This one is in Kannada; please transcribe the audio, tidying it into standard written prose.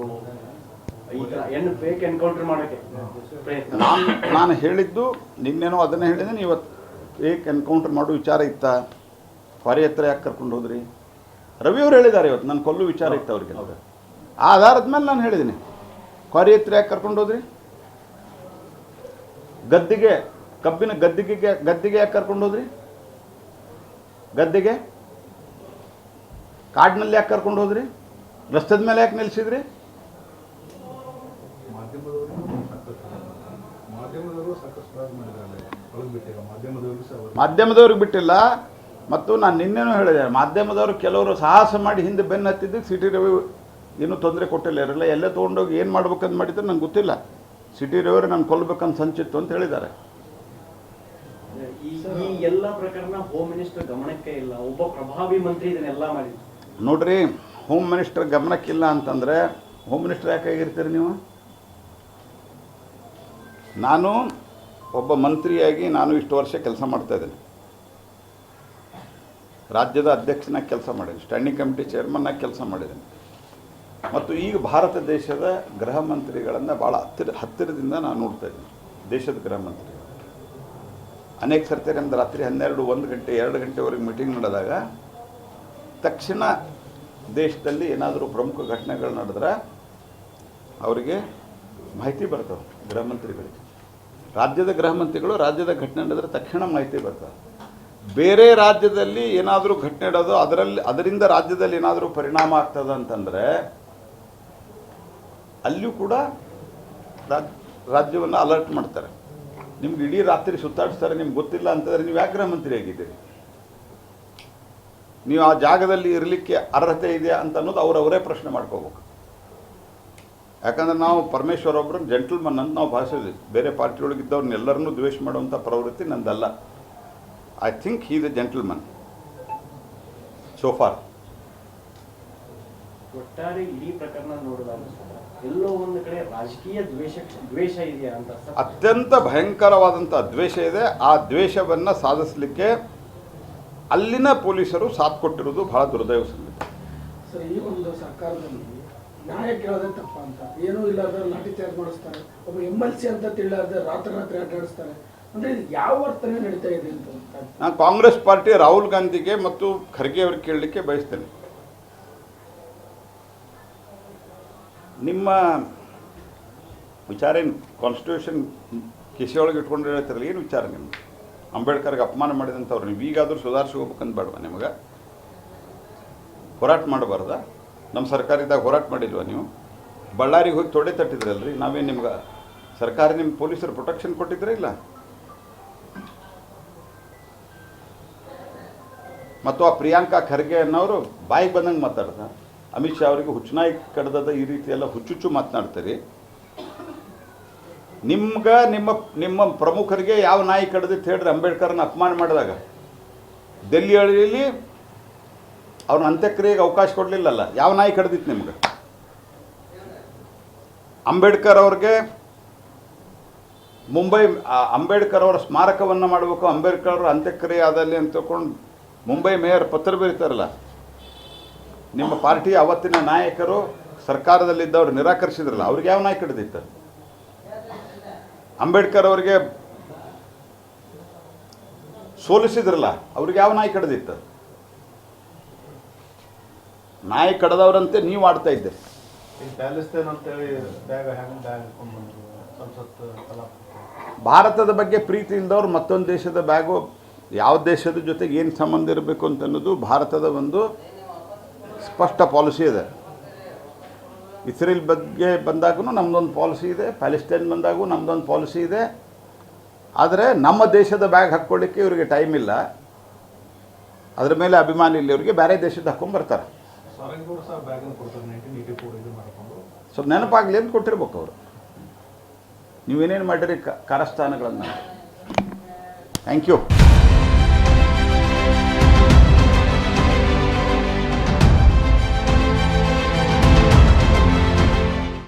ಮಾಡಿದ್ರು ಈ ಥರ ಏನು ಫೇಕ್ ಎನ್ಕೌಂಟರ್ ಮಾಡೋಕ್ಕೆ ಪ್ರಯತ್ನ. ನಾನು ಹೇಳಿದ್ದು ನಿನ್ನೆನೋ ಅದನ್ನೇ ಹೇಳಿದ್ದೀನಿ. ಇವತ್ತು ಫೇಕ್ ಎನ್ಕೌಂಟರ್ ಮಾಡೋ ವಿಚಾರ ಇತ್ತ, ಪಾದಯಾತ್ರೆ ಯಾಕೆ ಕರ್ಕೊಂಡು ಹೋದ್ರಿ? ರವಿಯವರು ಹೇಳಿದ್ದಾರೆ ಇವತ್ತು ನನ್ನ ಕೊಲ್ಲು ವಿಚಾರ ಇತ್ತು ಅವ್ರಿಗೆ. ಆ ಆಧಾರದ ಮೇಲೆ ನಾನು ಹೇಳಿದ್ದೀನಿ ಪಾದಯಾತ್ರೆ ಯಾಕೆ ಕರ್ಕೊಂಡು ಹೋದ್ರಿ? ಗದ್ದಿಗೆ ಕಬ್ಬಿನ ಗದ್ದಿಗೆ ಯಾಕೆ ಕರ್ಕೊಂಡು ಹೋದ್ರಿ? ಗದ್ದೆಗೆ ಕಾಡಿನಲ್ಲಿ ಯಾಕೆ ಕರ್ಕೊಂಡು ಹೋದ್ರಿ? ರಸ್ತದ ಮೇಲೆ ಯಾಕೆ ನಿಲ್ಲಿಸಿದ್ರಿ? ಮಾಧ್ಯಮದವ್ರಿಗೆ ಬಿಟ್ಟಿಲ್ಲ. ಮತ್ತು ನಾನು ನಿನ್ನೆನೂ ಹೇಳಿದೆ, ಮಾಧ್ಯಮದವರು ಕೆಲವರು ಸಾಹಸ ಮಾಡಿ ಹಿಂದೆ ಬೆನ್ನು ಹತ್ತಿದ್ದಕ್ಕೆ ಸಿಟಿ ರವಿ ಏನೂ ತೊಂದರೆ ಕೊಟ್ಟಿಲ್ಲ. ಇರಲ್ಲ ಎಲ್ಲೇ ತೊಗೊಂಡೋಗಿ ಏನು ಮಾಡ್ಬೇಕಂತ ಮಾಡಿದ್ರೆ ನಂಗೆ ಗೊತ್ತಿಲ್ಲ. ಸಿಟಿ ರವಿಯವರು ನಾನು ಕೊಲ್ಲಬೇಕಂತ ಸಂಚಿತ್ತು ಅಂತ ಹೇಳಿದ್ದಾರೆ. ಈ ಎಲ್ಲ ಪ್ರಕರಣ ಹೋಮ್ ಮಿನಿಸ್ಟರ್ ಗಮನಕ್ಕೆ ಇಲ್ಲ, ಒಬ್ಬ ಪ್ರಭಾವಿ ಮಂತ್ರಿ ಇದನ್ನೆಲ್ಲ ಮಾಡಿದ್ರು. ನೋಡ್ರಿ, ಹೋಮ್ ಮಿನಿಸ್ಟರ್ ಗಮನಕ್ಕಿಲ್ಲ ಅಂತಂದರೆ ಹೋಮ್ ಮಿನಿಸ್ಟರ್ ಯಾಕೆ ಆಗಿರ್ತೀರಿ ನೀವು? ನಾನು ಒಬ್ಬ ಮಂತ್ರಿಯಾಗಿ ನಾನು ಇಷ್ಟು ವರ್ಷ ಕೆಲಸ ಮಾಡ್ತಾಯಿದ್ದೇನೆ. ರಾಜ್ಯದ ಅಧ್ಯಕ್ಷನಾಗಿ ಕೆಲಸ ಮಾಡಿದ್ದೀನಿ, ಸ್ಟ್ಯಾಂಡಿಂಗ್ ಕಮಿಟಿ ಚೇರ್ಮನ್ನಾಗಿ ಕೆಲಸ ಮಾಡಿದ್ದೀನಿ. ಮತ್ತು ಈಗ ಭಾರತ ದೇಶದ ಗೃಹ ಮಂತ್ರಿಗಳನ್ನು ಭಾಳ ಹತ್ತಿರದಿಂದ ನಾನು ನೋಡ್ತಾ ಇದ್ದೀನಿ. ದೇಶದ ಗೃಹ ಮಂತ್ರಿ ಅನೇಕ ಸರ್ತಿ ನಮ್ಮದು ರಾತ್ರಿ 12, 1 ಗಂಟೆ 2 ಗಂಟೆವರೆಗೆ ಮೀಟಿಂಗ್ ನಡೆದಾಗ ತಕ್ಷಣ ದೇಶದಲ್ಲಿ ಏನಾದರೂ ಪ್ರಮುಖ ಘಟನೆಗಳು ನಡೆದ್ರೆ ಅವರಿಗೆ ಮಾಹಿತಿ ಬರ್ತವೆ. ಗೃಹ ಮಂತ್ರಿಗಳಿಗೆ, ರಾಜ್ಯದ ಗೃಹ ಮಂತ್ರಿಗಳು ರಾಜ್ಯದ ಘಟನೆ ನಡೆದ್ರೆ ತಕ್ಷಣ ಮಾಹಿತಿ ಬರ್ತವೆ. ಬೇರೆ ರಾಜ್ಯದಲ್ಲಿ ಏನಾದರೂ ಘಟನೆ ಇಡೋದು ಅದರಿಂದ ರಾಜ್ಯದಲ್ಲಿ ಏನಾದರೂ ಪರಿಣಾಮ ಆಗ್ತದೆ ಅಂತಂದರೆ ಅಲ್ಲಿಯೂ ಕೂಡ ರಾಜ್ಯವನ್ನು ಅಲರ್ಟ್ ಮಾಡ್ತಾರೆ. ನಿಮ್ಗೆ ಇಡೀ ರಾತ್ರಿ ಸುತ್ತಾಡಿಸ್ತಾರೆ, ನಿಮ್ಗೆ ಗೊತ್ತಿಲ್ಲ ಅಂತಂದರೆ ನೀವು ಯಾಕೆ ಗೃಹ ಮಂತ್ರಿ ಆಗಿದ್ದೀರಿ? ನೀವು ಆ ಜಾಗದಲ್ಲಿ ಇರಲಿಕ್ಕೆ ಅರ್ಹತೆ ಇದೆಯಾ ಅಂತ ಅನ್ನೋದು ಅವರವರೇ ಪ್ರಶ್ನೆ ಮಾಡ್ಕೋಬೇಕು. ಯಾಕಂದರೆ ನಾವು ಪರಮೇಶ್ವರ್ ಒಬ್ಬರು ಜೆಂಟಲ್ಮನ್ ಅಂತ ನಾವು ಭಾವಿಸಿದ್ವಿ. ಬೇರೆ ಪಾರ್ಟಿಯೊಳಗಿದ್ದವ್ರನ್ನೆಲ್ಲರನ್ನೂ ದ್ವೇಷ ಮಾಡುವಂಥ ಪ್ರವೃತ್ತಿ ನಂದಲ್ಲ. I think he is a gentleman so far. ಒಟ್ಟಾರೆ ಇಡೀ ಪ್ರಕರಣ ನೋಡಿದಾಗ ಎಲ್ಲೋ ಒಂದು ಕಡೆ ರಾಜಕೀಯ ದ್ವೇಷ ಇದೆಯಾ ಅಂತ. ಅತ್ಯಂತ ಭಯಂಕರವಾದಂಥ ದ್ವೇಷ ಇದೆ. ಆ ದ್ವೇಷವನ್ನು ಸಾಧಿಸಲಿಕ್ಕೆ ಅಲ್ಲಿನ ಪೊಲೀಸರು ಸಾಥ್ ಕೊಟ್ಟಿರೋದು ಬಹಳ ದುರ್ದೈವ ಸಂಗತಿ. ಸರ್, ಈ ಒಂದು ಸರ್ಕಾರದಲ್ಲಿ ನ್ಯಾಯ ಕೇಳೋದೇ ತಪ್ಪ ಅಂತ, ಏನೂ ಇಲ್ಲಾರ್ದೆ ಲಾಠಿ ಚಾರ್ಜ್ ಮಾಡಿಸ್ತಾರೆ. ಒಬ್ಬ MLC ಅಂತ ತಿಳಿಲಾರ್ದೆ ರಾತ್ರಿ ಅಡ್ಡಾಡಿಸ್ತಾರೆ. ಅಂದರೆ ಇದು ಯಾವ ವರ್ತನೆ ನಡೀತಾ ಇದೆ ಅಂತ ನಾನು ಕಾಂಗ್ರೆಸ್ ಪಾರ್ಟಿ ರಾಹುಲ್ ಗಾಂಧಿಗೆ ಮತ್ತು ಖರ್ಗೆ ಅವ್ರಿಗೆ ಕೇಳಲಿಕ್ಕೆ ಬಯಸ್ತೇನೆ. ನಿಮ್ಮ ವಿಚಾರ ಏನು? ಕಾನ್ಸ್ಟಿಟ್ಯೂಷನ್ ಕಿಸೆಯೊಳಗೆ ಇಟ್ಕೊಂಡು ಹೇಳ್ತಿರಲ್ಲ, ಏನು ವಿಚಾರ ನಿಮ್ಗೆ? ಅಂಬೇಡ್ಕರ್ಗೆ ಅಪಮಾನ ಮಾಡಿದಂಥವ್ರು ನೀವು ಈಗಾದರೂ ಸುಧಾರಿಸ್ಕೋಬೇಕಂತ ಬೇಡವಾ? ನಿಮಗೆ ಹೋರಾಟ ಮಾಡಬಾರ್ದ? ನಮ್ಮ ಸರ್ಕಾರದಾಗ ಹೋರಾಟ ಮಾಡಿಲ್ವ ನೀವು? ಬಳ್ಳಾರಿಗೆ ಹೋಗಿ ತೊಡೆ ತಟ್ಟಿದ್ರಲ್ರಿ. ನಾವೇನು ನಿಮ್ಗೆ ಸರ್ಕಾರ ನಿಮ್ಮ ಪೊಲೀಸರು ಪ್ರೊಟೆಕ್ಷನ್ ಕೊಟ್ಟಿದ್ರೆ ಇಲ್ಲ? ಮತ್ತು ಆ ಪ್ರಿಯಾಂಕಾ ಖರ್ಗೆ ಅನ್ನೋರು ಬಾಯಿಗೆ ಬಂದಂಗೆ ಮಾತಾಡ್ದ. ಅಮಿತ್ ಶಾ ಅವರಿಗೆ ಹುಚ್ಚುನಾಯಿ ಕಡ್ದದ ಈ ರೀತಿ ಎಲ್ಲ ಹುಚ್ಚುಚ್ಚು ಮಾತನಾಡ್ತೀರಿ. ನಿಮ್ಗೆ ನಿಮ್ಮ ಪ್ರಮುಖರಿಗೆ ಯಾವ ನಾಯಿ ಕಡ್ದಿತ್ತು ಹೇಳ್ರಿ? ಅಂಬೇಡ್ಕರ್ನ ಅಪಮಾನ ಮಾಡಿದಾಗ ದಿಲ್ಲಿಯಲ್ಲಿ ಅವ್ರನ್ನ ಅಂತ್ಯಕ್ರಿಯೆಗೆ ಅವಕಾಶ ಕೊಡಲಿಲ್ಲಲ್ಲ, ಯಾವ ನಾಯಿ ಕಡ್ದಿತ್ತು ನಿಮ್ಗೆ? ಅಂಬೇಡ್ಕರ್ ಅವ್ರಿಗೆ ಅಂಬೇಡ್ಕರ್ ಅವರ ಸ್ಮಾರಕವನ್ನು ಮಾಡಬೇಕು, ಅಂಬೇಡ್ಕರ್ ಅವರ ಅಂತ್ಯಕ್ರಿಯೆ ಆದಲ್ಲಿ ಅಂತ ತಿಳ್ಕೊಂಡು ಮುಂಬೈ ಮೇಯರ್ ಪತ್ರ ಬರೀತಾರಲ್ಲ. ನಿಮ್ಮ ಪಾರ್ಟಿಯ ಅವತ್ತಿನ ನಾಯಕರು ಸರ್ಕಾರದಲ್ಲಿದ್ದವ್ರು ನಿರಾಕರಿಸಿದ್ರಲ್ಲ, ಅವ್ರಿಗೆ ಯಾವ ನಾಯಿ ಕಡ್ದಿತ್ತು? ಅಂಬೇಡ್ಕರ್ ಅವರಿಗೆ ಸೋಲಿಸಿದ್ರಲ್ಲ, ಅವ್ರಿಗೆ ಯಾವ ನಾಯಿ ಕಡ್ದಿತ್ತು? ನಾಯಿ ಕಡ್ದವ್ರಂತೆ ನೀವು ಆಡ್ತಾ ಇದ್ದೆ. ಭಾರತದ ಬಗ್ಗೆ ಪ್ರೀತಿ ಇಲ್ದವ್ರು ಮತ್ತೊಂದು ದೇಶದ ಬ್ಯಾಗು, ಯಾವ ದೇಶದ ಜೊತೆಗೆ ಏನು ಸಂಬಂಧ ಇರಬೇಕು ಅಂತ ಅನ್ನೋದು ಭಾರತದ ಒಂದು ಸ್ಪಷ್ಟ ಪಾಲಿಸಿ ಇದೆ. ಇಸ್ರೇಲ್ ಬಗ್ಗೆ ಬಂದಾಗೂ ನಮ್ಮದೊಂದು ಪಾಲಿಸಿ ಇದೆ, ಪ್ಯಾಲೆಸ್ಟೈನ್ ಬಂದಾಗೂ ನಮ್ಮದೊಂದು ಪಾಲಿಸಿ ಇದೆ. ಆದರೆ ನಮ್ಮ ದೇಶದ ಬ್ಯಾಗ್ ಹಾಕ್ಕೊಳ್ಳಿಕ್ಕೆ ಇವರಿಗೆ ಟೈಮ್ ಇಲ್ಲ, ಅದ್ರ ಮೇಲೆ ಅಭಿಮಾನ ಇಲ್ಲ ಇವರಿಗೆ, ಬೇರೆ ದೇಶದ ಹಾಕ್ಕೊಂಬರ್ತಾರೆ. ಸೊ ನೆನಪಾಗಲಿ ಅಂತ ಕೊಟ್ಟಿರ್ಬೇಕು ಅವರು. ನೀವೇನೇನು ಮಾಡಿರಿ ಕಾರಸ್ಥಾನಗಳನ್ನು. Thank you.